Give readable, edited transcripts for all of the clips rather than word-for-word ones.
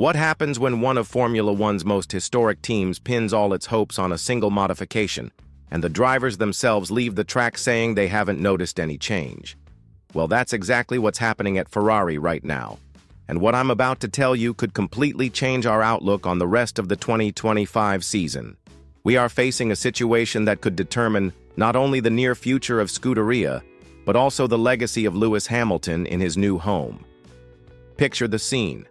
What happens when one of Formula One's most historic teams pins all its hopes on a single modification, and the drivers themselves leave the track saying they haven't noticed any change? Well, that's exactly what's happening at Ferrari right now. And what I'm about to tell you could completely change our outlook on the rest of the 2025 season. We are facing a situation that could determine not only the near future of Scuderia, but also the legacy of Lewis Hamilton in his new home. Picture the scene.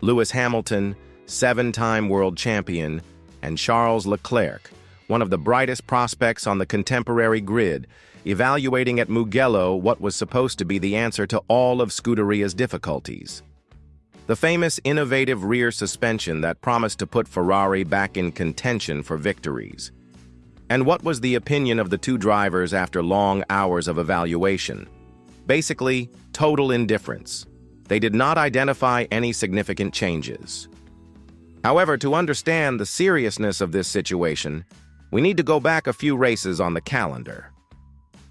Lewis Hamilton, 7-time world champion, and Charles Leclerc, one of the brightest prospects on the contemporary grid, evaluating at Mugello what was supposed to be the answer to all of Scuderia's difficulties. The famous innovative rear suspension that promised to put Ferrari back in contention for victories. And what was the opinion of the two drivers after long hours of evaluation? Basically, total indifference. They did not identify any significant changes. However, to understand the seriousness of this situation, we need to go back a few races on the calendar.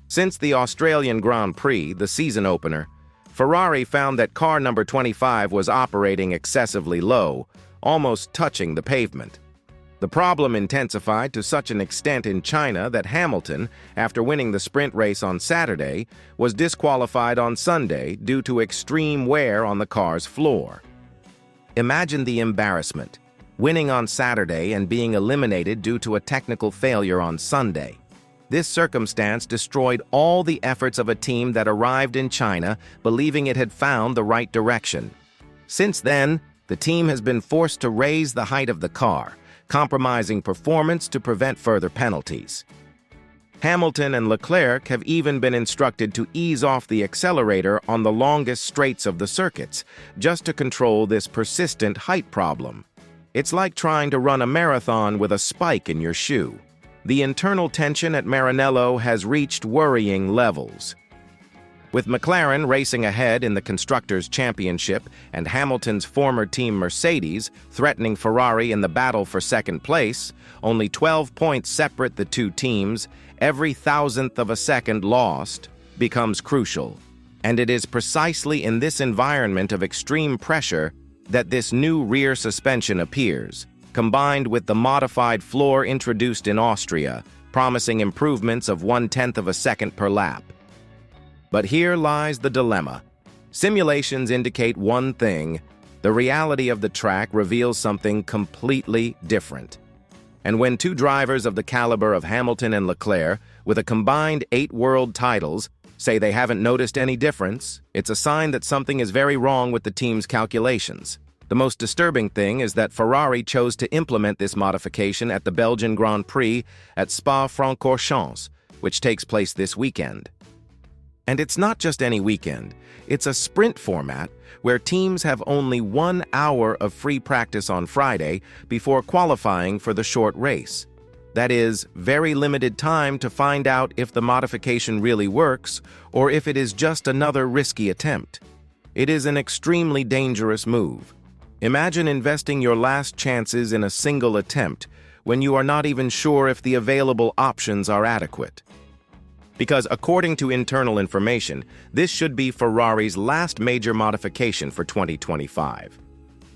Since the Australian Grand Prix, the season opener, Ferrari found that car number 25 was operating excessively low, almost touching the pavement. The problem intensified to such an extent in China that Hamilton, after winning the sprint race on Saturday, was disqualified on Sunday due to extreme wear on the car's floor. Imagine the embarrassment, winning on Saturday and being eliminated due to a technical failure on Sunday. This circumstance destroyed all the efforts of a team that arrived in China believing it had found the right direction. Since then, the team has been forced to raise the height of the car, compromising performance to prevent further penalties. Hamilton and Leclerc have even been instructed to ease off the accelerator on the longest straights of the circuits, just to control this persistent height problem. It's like trying to run a marathon with a spike in your shoe. The internal tension at Maranello has reached worrying levels. With McLaren racing ahead in the Constructors' Championship and Hamilton's former team Mercedes threatening Ferrari in the battle for second place, only 12 points separate the two teams, every thousandth of a second lost becomes crucial. And it is precisely in this environment of extreme pressure that this new rear suspension appears, combined with the modified floor introduced in Austria, promising improvements of 1/10 of a second per lap. But here lies the dilemma. Simulations indicate one thing: the reality of the track reveals something completely different. And when two drivers of the caliber of Hamilton and Leclerc, with a combined 8 world titles, say they haven't noticed any difference, it's a sign that something is very wrong with the team's calculations. The most disturbing thing is that Ferrari chose to implement this modification at the Belgian Grand Prix at Spa-Francorchamps, which takes place this weekend. And it's not just any weekend, it's a sprint format where teams have only 1 hour of free practice on Friday before qualifying for the short race. That is, very limited time to find out if the modification really works or if it is just another risky attempt. It is an extremely dangerous move. Imagine investing your last chances in a single attempt when you are not even sure if the available options are adequate. Because according to internal information, this should be Ferrari's last major modification for 2025.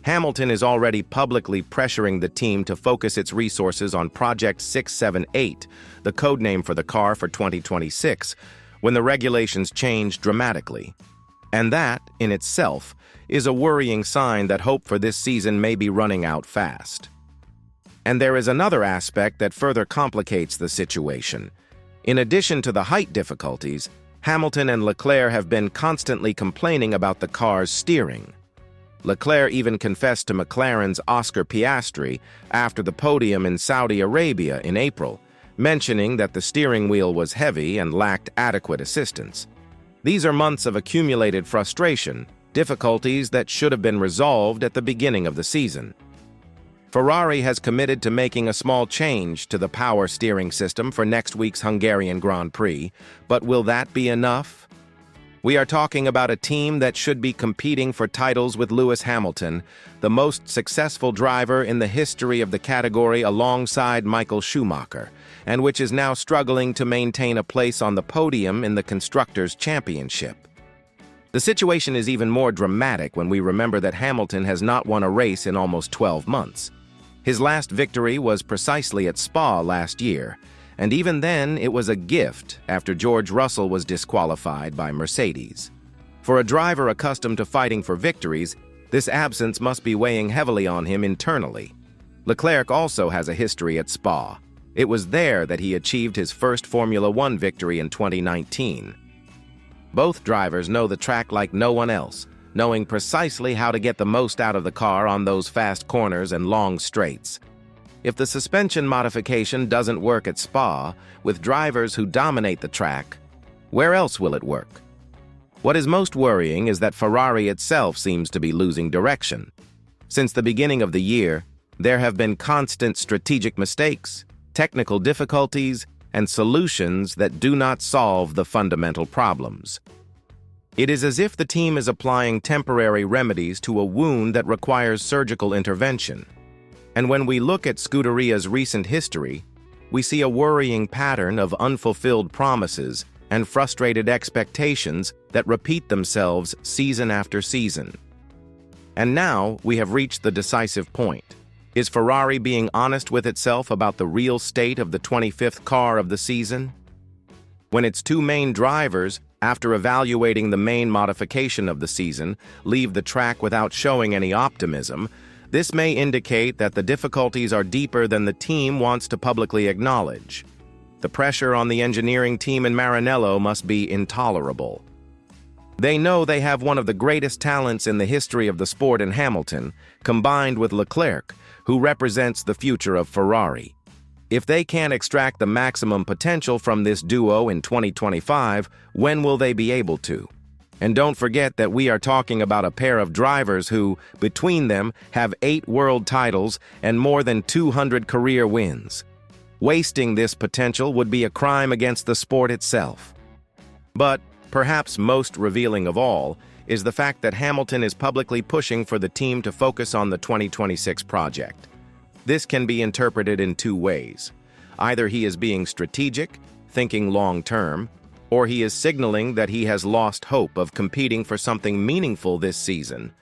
Hamilton is already publicly pressuring the team to focus its resources on Project 678, the codename for the car for 2026, when the regulations change dramatically. And that, in itself, is a worrying sign that hope for this season may be running out fast. And there is another aspect that further complicates the situation. In addition to the height difficulties, Hamilton and Leclerc have been constantly complaining about the car's steering. Leclerc even confessed to McLaren's Oscar Piastri after the podium in Saudi Arabia in April, mentioning that the steering wheel was heavy and lacked adequate assistance. These are months of accumulated frustration, difficulties that should have been resolved at the beginning of the season. Ferrari has committed to making a small change to the power steering system for next week's Hungarian Grand Prix, but will that be enough? We are talking about a team that should be competing for titles with Lewis Hamilton, the most successful driver in the history of the category alongside Michael Schumacher, and which is now struggling to maintain a place on the podium in the Constructors' Championship. The situation is even more dramatic when we remember that Hamilton has not won a race in almost 12 months. His last victory was precisely at Spa last year, and even then it was a gift after George Russell was disqualified by Mercedes. For a driver accustomed to fighting for victories, this absence must be weighing heavily on him internally. Leclerc also has a history at Spa. It was there that he achieved his first Formula One victory in 2019. Both drivers know the track like no one else, knowing precisely how to get the most out of the car on those fast corners and long straights. If the suspension modification doesn't work at Spa, with drivers who dominate the track, where else will it work? What is most worrying is that Ferrari itself seems to be losing direction. Since the beginning of the year, there have been constant strategic mistakes, technical difficulties, and solutions that do not solve the fundamental problems. It is as if the team is applying temporary remedies to a wound that requires surgical intervention. And when we look at Scuderia's recent history, we see a worrying pattern of unfulfilled promises and frustrated expectations that repeat themselves season after season. And now we have reached the decisive point. Is Ferrari being honest with itself about the real state of the 25th car of the season? When its two main drivers, after evaluating the main modification of the season, leave the track without showing any optimism, this may indicate that the difficulties are deeper than the team wants to publicly acknowledge. The pressure on the engineering team in Maranello must be intolerable. They know they have one of the greatest talents in the history of the sport in Hamilton, combined with Leclerc, who represents the future of Ferrari. If they can't extract the maximum potential from this duo in 2025, when will they be able to? And don't forget that we are talking about a pair of drivers who, between them, have 8 world titles and more than 200 career wins. Wasting this potential would be a crime against the sport itself. But perhaps most revealing of all is the fact that Hamilton is publicly pushing for the team to focus on the 2026 project. This can be interpreted in two ways. Either he is being strategic, thinking long-term, or he is signaling that he has lost hope of competing for something meaningful this season.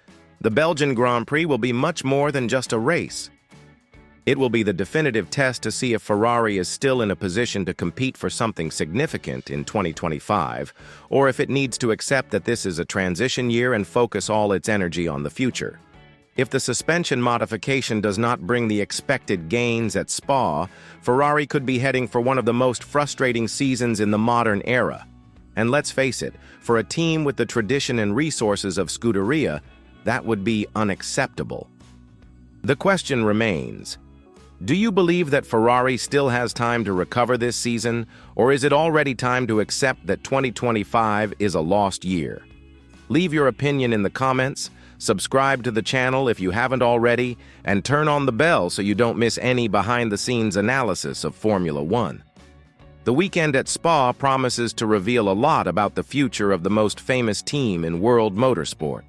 The Belgian Grand Prix will be much more than just a race. It will be the definitive test to see if Ferrari is still in a position to compete for something significant in 2025, or if it needs to accept that this is a transition year and focus all its energy on the future. If the suspension modification does not bring the expected gains at Spa, Ferrari could be heading for one of the most frustrating seasons in the modern era. And let's face it, for a team with the tradition and resources of Scuderia, that would be unacceptable. The question remains, do you believe that Ferrari still has time to recover this season, or is it already time to accept that 2025 is a lost year? Leave your opinion in the comments, subscribe to the channel if you haven't already, and turn on the bell so you don't miss any behind-the-scenes analysis of Formula One. The weekend at Spa promises to reveal a lot about the future of the most famous team in world motorsport.